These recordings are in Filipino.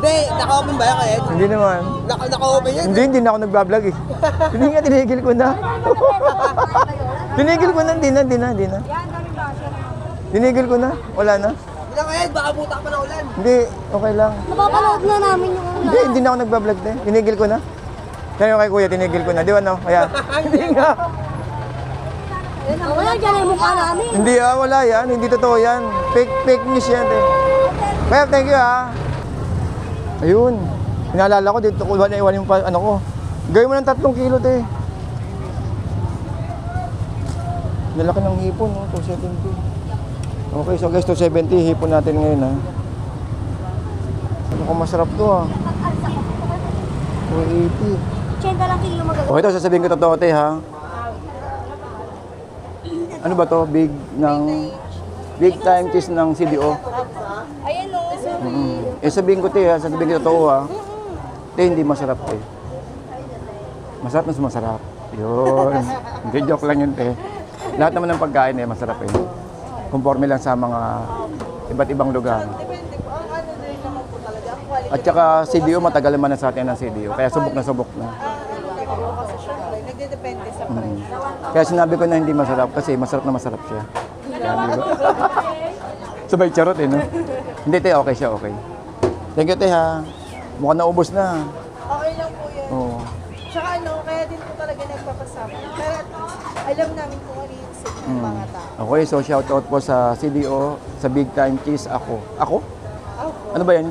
Hindi, naka-open ba yan kayo? Hindi naman. Naka-open yan? Hindi na ako nag-vlog eh. Hindi nga, tinigil ko na. Tinigil ko na, hindi na. Tinigil ko na, wala na. Hindi na kayo, baka butak pa na ulan. Hindi, okay lang. Napapanood na namin yung ulan. Hindi na ako nag-vlog na. Tinigil ko na. Kaya kay kuya, tinigil ko na. Di ba no? Kaya, hindi nga. Wala dyan yung mukha namin. Hindi wala yan. Hindi totoo yan. Fake news yan eh. Kaya, thank you Ayun. Pinaalala ko dito, kung iwan yung ano ko. Gawin mo ng 3 kilo te. Nalaki ng hipon, 270. Okay, so guys, 270 hipon natin ngayon Ano kung masarap to 280. 80 lang kilo magagawa. Okay, ito sasabihin ko totoo te Ano ba to? Big time cheese ng CDO. Ayan o. Sabihin ko te sasabihin ko totoo Te, hindi masarap te. Masarap na masarap. Yun. Hindi, joke lang yun te. Lahat naman ng pagkain masarap Conforme lang sa mga iba't ibang lugar. At saka CDO, matagal naman na sa atin ang CDO. Kaya subok na. Nagdedepende sa price. Kaya sinabi ko na hindi masarap kasi masarap na masarap siya. Kaya, diba? Sabay charot no? Hindi te, okay siya, okay. Thank you te Mukhang naubos na. Okay lang po yan. Oo. Tsaka kaya din po talaga nagpapasama. Pero at least, alam namin kung ano yung isip ng mga tao. Okay, so shout out po sa CDO, sa Big Time Cheese Ako? Ano ba yan?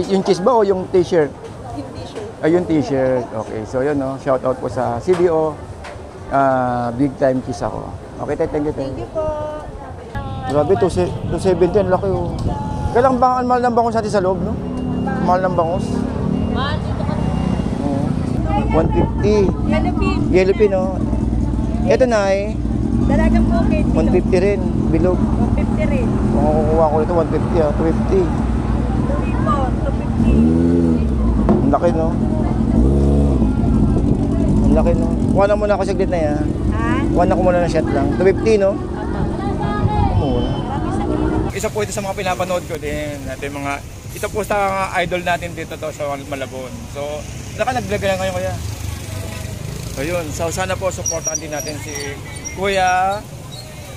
Yung cheese ba o yung t-shirt? Yung t-shirt. Yung t-shirt. Okay, so yun shout out po sa CDO, Big Time Cheese Ako. Okay, thank you. Thank you po. Grabe, 270, ang laki Kailang mahal ng bangus natin sa loob, no? Mahal ng bangus. Mahal dito ka. 150. Yellow pin, no? Ito na Dalagang po, Kate. 150 rin, bilog. 150 rin. Kung makukuha ko ito, 150 250. 250. Ang laki, no? Ang laki, no? Kuha na muna ako saglit na yan. Kuha na ko muna ng shot lang. 250, no? Mura. Isa po ito sa mga pinapanood ko din. Ito po sa idol natin dito sa Malabon. So, nag-vlog na ngayon kuya. So yun, so sana po supportahan din natin si Kuya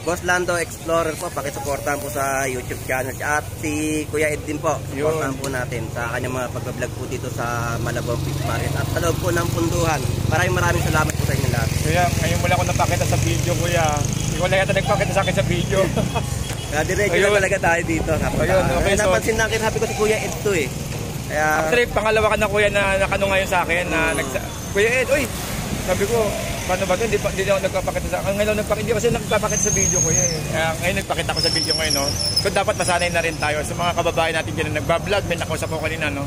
Boss Lando Explorer po, pakisuportahan po sa YouTube channel. At si Kuya Ed din po, supportahan po natin sa kanyang mga pag-vlog po dito sa Malabon Fish Market. At sa loob po ng punduhan. Maraming salamat po sa inyo lahat. Kuya, ngayon mula ako napakita sa video kuya. Hindi ko lang yata nagpakita sa akin sa video. Kaya diretso na talaga tayo dito. Ayun, okay, so napansin natin, sabi ko si Kuya Ed to Kaya... Actually, pangalawa ka na kuya na nakano ngayon sa akin na Kuya Ed, uy! Sabi ko, paano ba ito? Hindi ako nagpapakita sa akin. Ngayon hindi kasi nagpapakita sa video kuya ngayon nagpakita ko sa video ngayon, no? So dapat masanay na rin tayo sa mga kababae natin dyan na nagbablog. May nakausap ko kanina, no?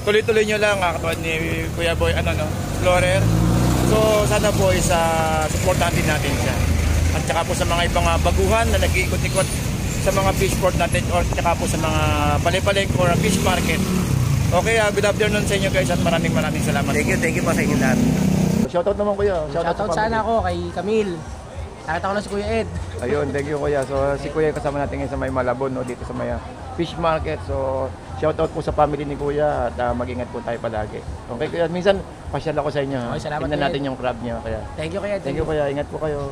Tuloy-tuloy nyo lang, katulad ni Kuya Boy, Explorer. So sana po supportahan din natin siya. At saka po sa mga ibang baguhan na nag-iikot-ikot sa mga fish port natin or saka po sa mga palay-palay or fish market. Okay, good afternoon sa inyo guys at maraming salamat. Thank you po sa inyo lahat. Shoutout naman kuya. Shoutout sana ako kay Camille. Nakita ko lang si Kuya Ed. Ayun, thank you kuya. So si kuya kasama natin ngayon sa may Malabon, no, dito sa may fish market. So shoutout po sa family ni kuya at mag-ingat po tayo palagi. Okay kuya, minsan pasyal ako sa inyo. Okay, salamat. Tingnan natin yung crab niya kaya. Thank you kuya. Thank you kuya. Ingat po kayo.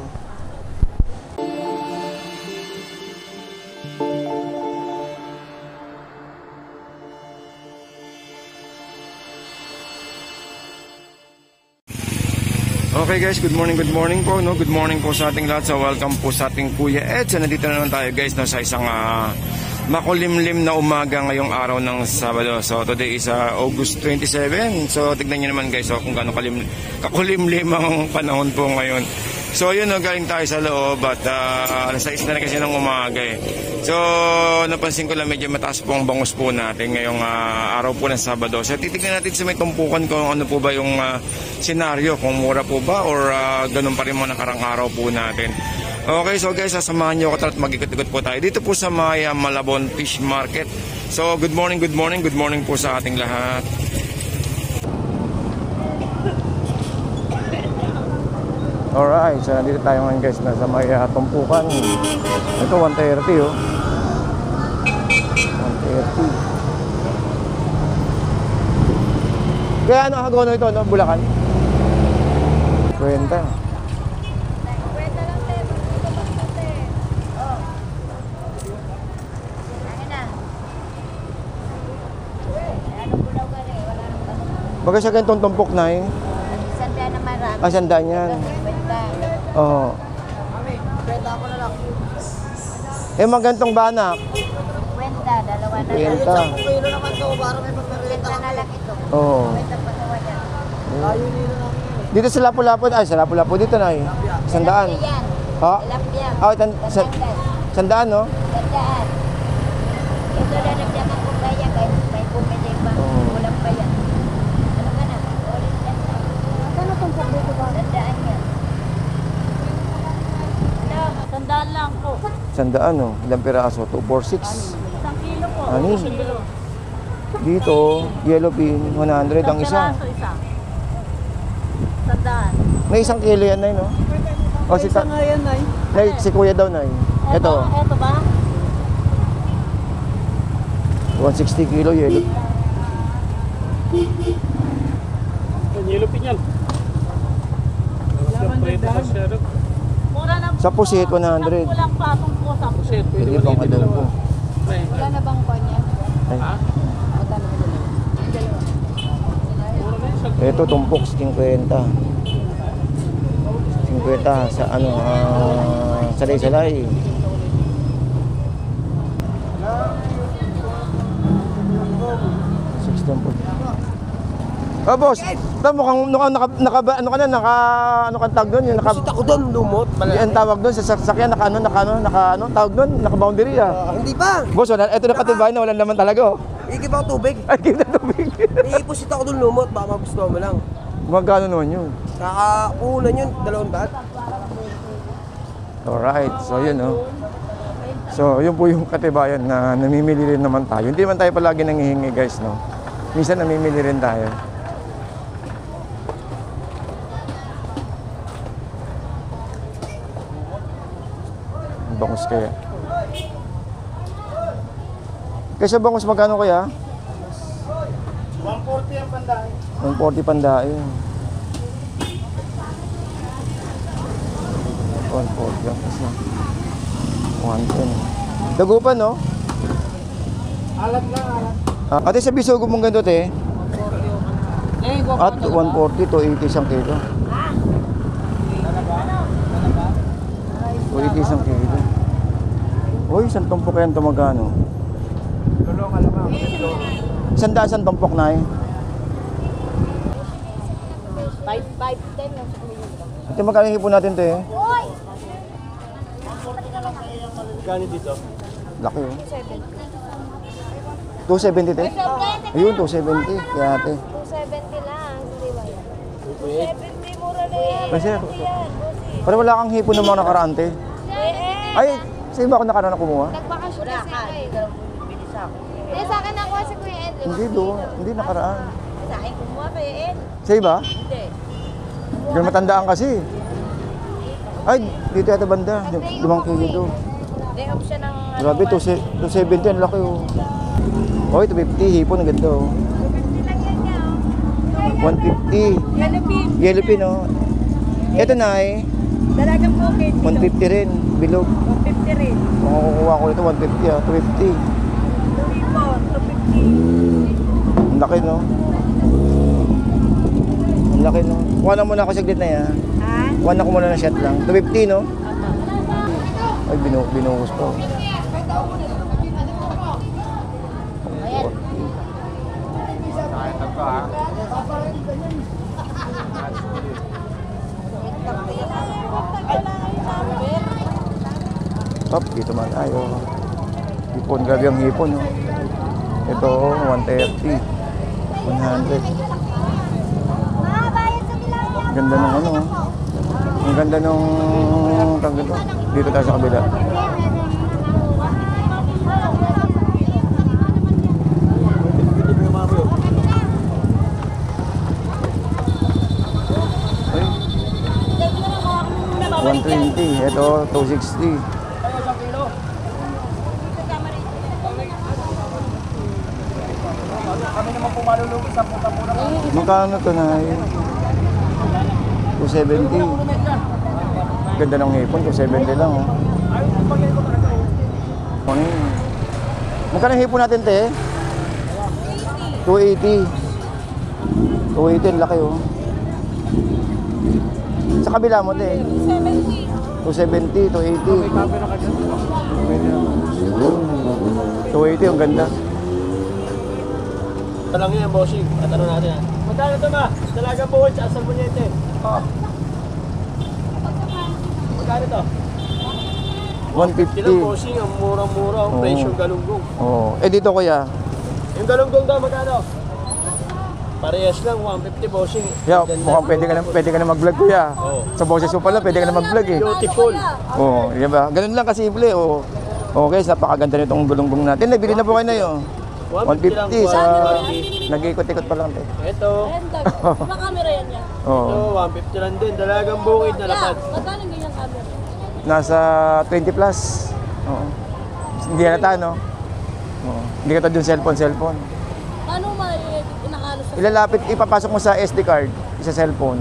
Okay guys, good morning po, no? Good morning po sa ating lahat. So welcome po sa ating Kuya Ed. So nandito na naman tayo guys, no, sa isang makulimlim na umaga ngayong araw ng Sabado. So today is August 27. So tignan niyo naman guys, kung gaano kakulimlim ang panahon po ngayon. So yun, galing tayo sa loob at alas 6 na kasi ng umaga So napansin ko lang medyo mataas po ang bangus po natin ngayong araw po ng Sabado. So titignan natin sa may tumpukan kung ano po ba yung senaryo, kung mura po ba or ganun pa rin mga nakarang araw po natin. Okay, so guys, sasamahan nyo ako at mag-ikot-ikot po tayo dito po sa may Malabon Fish Market. So good morning po sa ating lahat. Alright, so nandito tayo ngayon guys, nasa may tumpukan. Ito 130 130. Kaya ano hagono ito, no? Bulacan? Kwenta. Kwenta lang, te. Dito pa ito, te. Oh. Akin na. Anong bulaw ka rin? Wala nang tanong. Baga siya ganitong tumpok na eh. Sandaan na marami. Ah, sandaan yan. Kwenta. Oo. Kwenta ako na lang. Eh, magantong banak. Kwenta, dalawa na lang. Kwenta. Kilo naman to, para may pagkakalita Kwenta na lang ito. Oo. Kwenta pa nawa yan. Tayo nila lang. Dito sa Lapu-Lapu, ay sa Lapu-Lapu dito na eh. Sandaan. Tilapia yan. Ha? Tilapia. Ah, Tatanggal. sandaan, no? Tandaan. Ito na nagyan ng kumbaya kahit may bumili pa. Oo. Kulang pa yan. Ano ka na? Ulit yan. Ano itong dito ba? Tandaan yan. Tandaan lang po. Sandaan, no? Ilang piraso? 2, 4, 6. Isang kilo po. Ano? Dito, yellow pin, 100 ang isa. Isa. Tandaan. May 1 kilo yan, Nay, no? O, si, Isa nga yan, Nay. Nay, si Kuya daw, Nay. Ito, Ito ba? 160 kilo yellow. Yellow pin yan. Mura na Sa pusit, 100. Kulang platong po sa Pusit, Pwede pang adobo. Wala na bang kanya? Ay. Ito, tumpok, 50. 50 sa ano, salay-salay. Oh, boss. Ito mukhang ano ka na, ano kang tawag doon? Yung naka Ako doon, lumot. Yan tawag doon sa sasakyan, naka tawag doon, naka-boundary ah. Hindi pa. Boss, wala, ito na katibayan na wala naman talaga oh. Igib ako tubig. Ay, kita tubig. Iipusit ako doon lumot. Baka magusto mo lang. Magkano naman yun? Kakakulan yun, 200. Alright, so yun oh. So, yun po yung katibayan na namimili rin naman tayo. Hindi naman tayo palagi nangihingi guys, no? Minsan namimili rin tayo. Ang bangus kaya. Kaysa bangus magkano kaya? 140 ang pandahin. 140 pandain. 140 ang isa. 110. Dagupan, no? Alat lang, alat. Ate, sa bisugo mong ganito, te? Eh, At 140 to 80 isang kilo. 280 isang kilo. Uy, isang tumpok yan ito magkano? Tulong ka lang. Isang tumpok na eh. 5-10 lang sa kuya. Ate, magkano yung hipon natin, te? Hoy! Gani dito? Laki oh. 270, te? Ayun, 270. Kaya ate. 270 lang. Hindi ba yan? 270, mura na yan. Kasi, Yan, bossy. parang wala kang hipon ng mga nakaraan, te. Ay, sa iba ako nakaraan na kumuha? Nagbakasyon kasi ako eh. Hindi, sa akin nakuha si Kuya Ed. Hindi doon. Hindi nakaraan. Sa akin kumuha Kuya Ed. Sa iba? Hindi. Hindi matandaan kasi. Ay, dito yata banda. 5 kilo doon. Hindi, off siya ng... Grabe, 270. Ang laki oh. Oy, 250. Hipon, ang ganda oh. 250 lang yan niya. oh. 150. Yellow pin. Yellow pin oh. Ito na eh. Dalagang pocket. 150 rin. Bilog. 150 rin. Kung kukuha ko ito, 150 ah. 250. Limon, 250. Ang laki no. Ang laki no. Kuha na muna ako saglit na yan. Ha? Kuha na ko muna ng shot lang. 250 no. Ay, binuhos pa. Top, dito man tayo. Hipon, grabe ang hipon. No? Ito, 130. 100. Ganda ng ano. Ang ganda nung dito tayo sa kabila. Ay, 120. Ito, 260. Kami naman po malulungkot sa puta po naman. Magkano to na? 270. Ganda ng hipon, 270 lang. Oh. Ano yun? Magkano yung hipon natin, te? 280. 280, ang laki, oh. Sa kabila mo, te? 270, 280. 280, ang ganda. Ito lang yan, bossing. At ano natin yan? Magkano ito ma? Dalagang buhod sa asal bunyete. Oo. Magkano ito? 150. Ilang bossing, ang murang-mura, ang Oo. presyong galunggong. Oh. Eh, dito, kuya. Yung galunggong daw, magkano? Parehas lang, 150 bossing. Yeah, mukhang pwede ka na mag-vlog, kuya. Oo. Sa boses mo pala, pwede ka na mag-vlog, eh. Beautiful. Oo, di ba? Ganun lang kasimple, oh. Okay, napakaganda nitong gulunggong natin. Nabili na po kayo na yun. 150 sa... Nag-ikot-ikot pa lang, te. Ito. Iba camera yan yan. Oo. Ito, 150 lang din. Dalagang bukid na lapad. Magkano ganyan camera? Nasa 20 plus. Oo. Hindi halata, no? Oo. Hindi ka dun cellphone. Paano inakano sa... Ilalapit, ipapasok mo sa SD card, sa cellphone.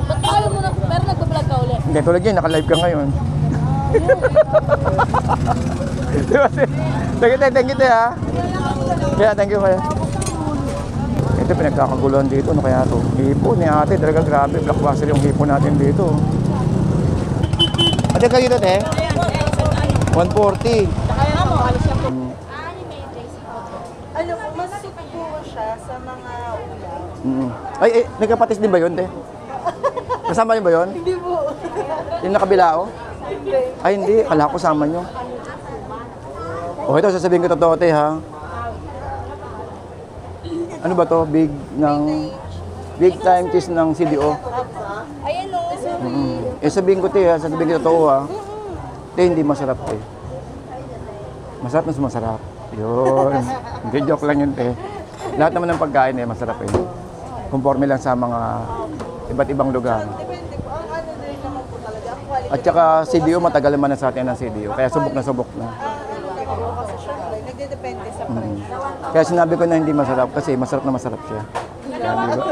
Ba't ayaw mo na... Pero nagpa-vlog ka ulit. Hindi, tulad yun, naka-live ka ngayon. Diba? Thank you, ha? Kaya, thank you, kaya. Ito, pinagkakaguluhan dito. Ano kaya ito? Hipo ni ate. Talaga grabe. Blockbuster yung hipo natin dito. Ate, kayo dito, te? 140. Ano po, mas suit po siya sa mga ulam. Ay, nagkapatis din ba yun, te? Kasama niyo ba yun? Hindi po. Yung nakabilao? Hindi. Ay, hindi. Kala ko sama niyo. Oh, ito, sasabihin ko totoo, te, ha? Ano ba to? Big time cheese ng CDO. Ayan o. Eh, sabihin ko, te, ha? Sasabihin ko totoo, ha? Te, hindi masarap, te. Masarap na masarap. Yun. Hindi, joke lang yun, te. Lahat naman ng pagkain, eh, masarap, eh. Conforme lang sa mga iba't ibang lugar. Depende po. Ang ano din naman po talaga. Ang quality. At saka CDO, matagal naman na sa atin ang CDO. Kaya subok na subok na. Ang ano naman po kasi syempre, nagdedepende sa price. Kaya sinabi ko na hindi masarap kasi masarap na masarap siya. Kaya, di ba?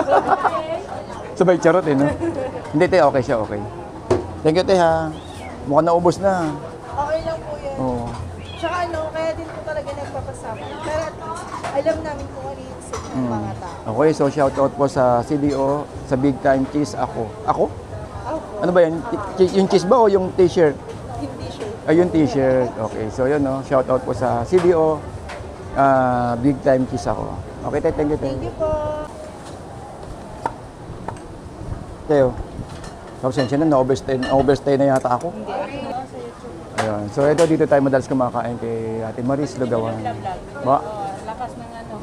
Sabay charot, eh, no? Hindi, te, okay siya, okay. Thank you, te, ha? Mukhang naubos na. Okay lang po yan. Oo. Tsaka ano, kaya din po talaga nagpapasama. Pero at least, alam namin kung ano yung sick ng mga tao. Okay, so shout out po sa CDO, sa Big Time Cheese ako. Ako? Ano ba yan? Yung cheese ba o yung t-shirt? Hindi sure. Ay, yung t-shirt. Okay, so yun, no? Shout out po sa CDO, Big Time Cheese ako. Okay, thank you, Thank you po. Teo. Pasensya na, na-overstay na yata ako. Ayun. So ito, dito tayo madalas kumakain kay Ate Maris Lugawan. Ba? Lakas ng ano.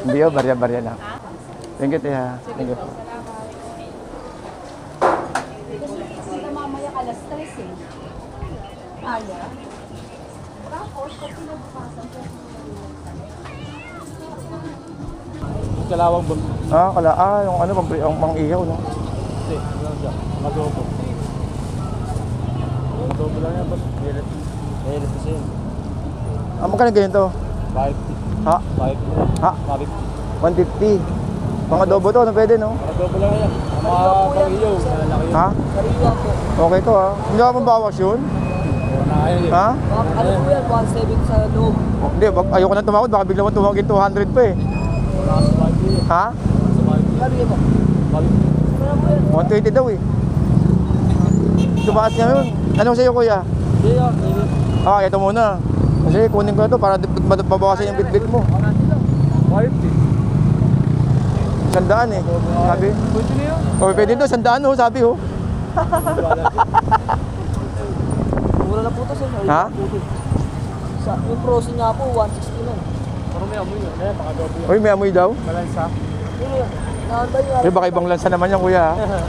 Hindi, barya-barya lang. Thank you, Teha. Thank you. Mamaya alas 3 eh. Aya. Tapos, pag pinabukasan ko. Kalawang ba? Yung ano, yung pang-ihaw, no? Hindi, lang siya. Mag-opo. Mag-opo lang yan, boss. Hilit kasi yun. Magkano ganito? 550. Ha? 550. Ha? 150. Pang adobo to, ano pwede, no? Mag-opo lang yan. Ang mga pang-iyaw, lalaki yun. Ha? Okay to, ha? Hindi ako mabawas yun? Nakayan yun. Ha? Ano po yan? 170 sa loob. Hindi, ayoko na tumawad. Baka bigla mo tumawagin 200 pa, eh. Ha? 120 daw, eh. Tumaas niya yun. Anong sa'yo, kuya? Ito muna. Kasi kunin ko na to para mabawasan yung bit-bit mo. 100 eh. Sabi. Pwede daw, 100 oh, sabi oh. Mura na po ito, sir. Ha? Yung prosin nga po, 160 lang. Parang may amoy yun. Ayan, pakadobo yun. Uy, may amoy daw. Malansa. Yun yun. Nakantay yun. Baka ibang lansa naman yan, kuya. Ha?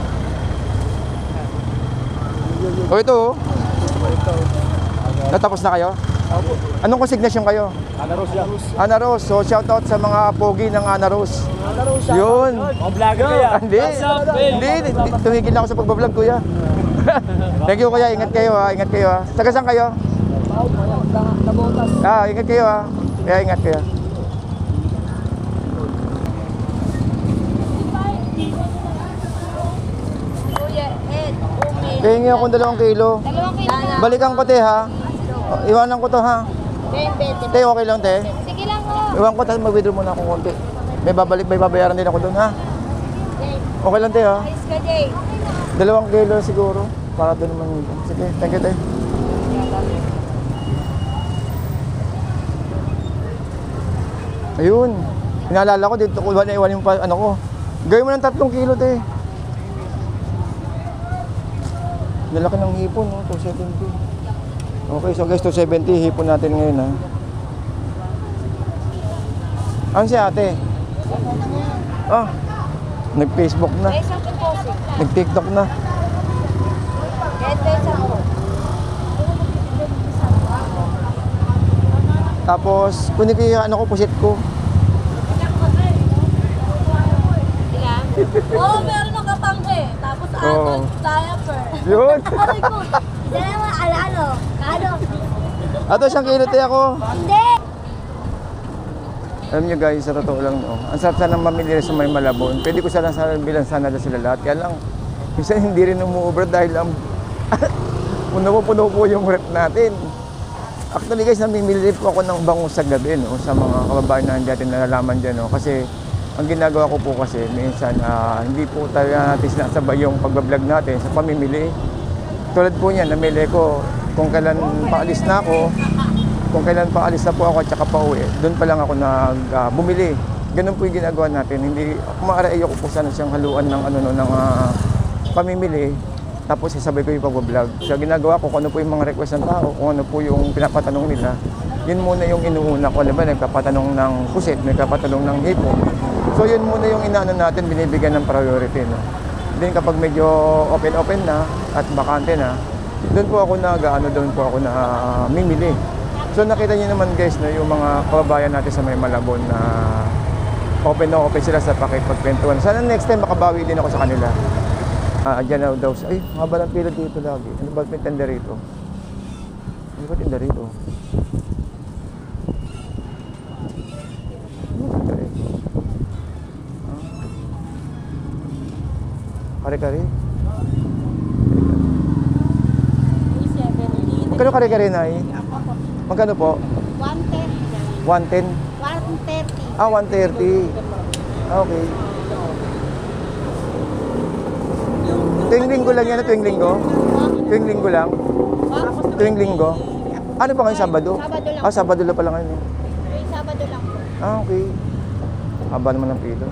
O ito oh. Natapos na kayo? Anong consignation kayo? Ana Rose yan. Ana Rose. So shoutout sa mga pogi ng Ana Rose. Ana Rose. Yun. O vlogger kaya? Hindi. Tumigil na ako sa pagbablog, kuya. Thank you, kuya. Ingat kayo, ha. Ingat kayo, ha. Taga saan kayo? Nabotas. Ingat kayo, ha. Kaya ingat kayo. Kuya Ed, umi. Pahingi akong 2 kilo. 2 kilo. Balikan ko, te, ha? Iwanan ko to, ha? 20. Te, okay lang, te? Sige lang oh. Iwan ko, tapos mag-withdraw muna akong konti. May babayaran din ako doon, ha? Okay lang, te, ha? Ayos ka, Jay. 2 kilo siguro. Para doon naman. Sige, thank you, te. Ayun. Inaalala ko dito ko iwan yung ano ko. Gawin mo ng 3 kilo, te. Nalaki ng hipon, no? 270. Okay, so guys, 270 hipon natin ngayon, ha. Ano si ate? Ah, nag-Facebook na. May isang deposit. Nag-TikTok na. Kahit may isang po. Tapos, kunin ko yung ano ko, pusit ko. Ilan? Oo, meron ng kapangke. Tapos Oo. diaper. Yun. Aray ko. Isa naman, alano. Kano? Ato, 1 kilo, te, ako. Hindi. Alam nyo guys, sa totoo lang, no? Ang sarap sana mamili sa may Malabon. Pwede ko sana bilang sana sila lahat. Kaya lang, minsan hindi rin umuubra dahil ang puno po yung rep natin. Actually guys, namimili po ako ng bangus sa gabi, no? Sa mga kababayan na natin nalalaman dyan, no? Kasi ang ginagawa ko po kasi, minsan hindi po talaga natin sinasabay yung pagbablog natin sa pamimili. Tulad po niyan, namili ko kung kailan paalis na ako, kung kailan paalis na po ako at saka pauwi, doon pa lang ako bumili. Ganun po yung ginagawa natin. Hindi, maaari ko po sana siyang haluan ng pamimili, tapos isabay ko yung pag-vlog. So ginagawa ko kung ano po yung mga request ng tao, kung ano po yung pinapatanong nila, yun muna yung inuuna ko. Alam ba, nagpapatanong ng pusit, nagpapatanong ng hipon. So yun muna yung inaano natin, binibigyan ng priority. No? Then kapag medyo open na at bakante na, doon po ako mimili. So nakita niyo naman guys, no, yung mga kababayan natin sa may Malabon na open sila sa pakipagkwentuhan. Sana next time makabawi din ako sa kanila. Diyan daw. Ay, haba ng pila dito lagi. Ano ba may tenda rito? Ano ba tenda rito? Kare-kare? Magkano kare-kare na eh? Magkano po? 110. 110? 130. 130. Okay. Tuwing linggo lang yan, tuwing linggo? Tuwing linggo lang? Tuwing linggo? Ano pa ngayon, Sabado? Sabado lang. Sabado lang pala ngayon. Tuwing Sabado lang po. Okay. Haba naman ng pilo.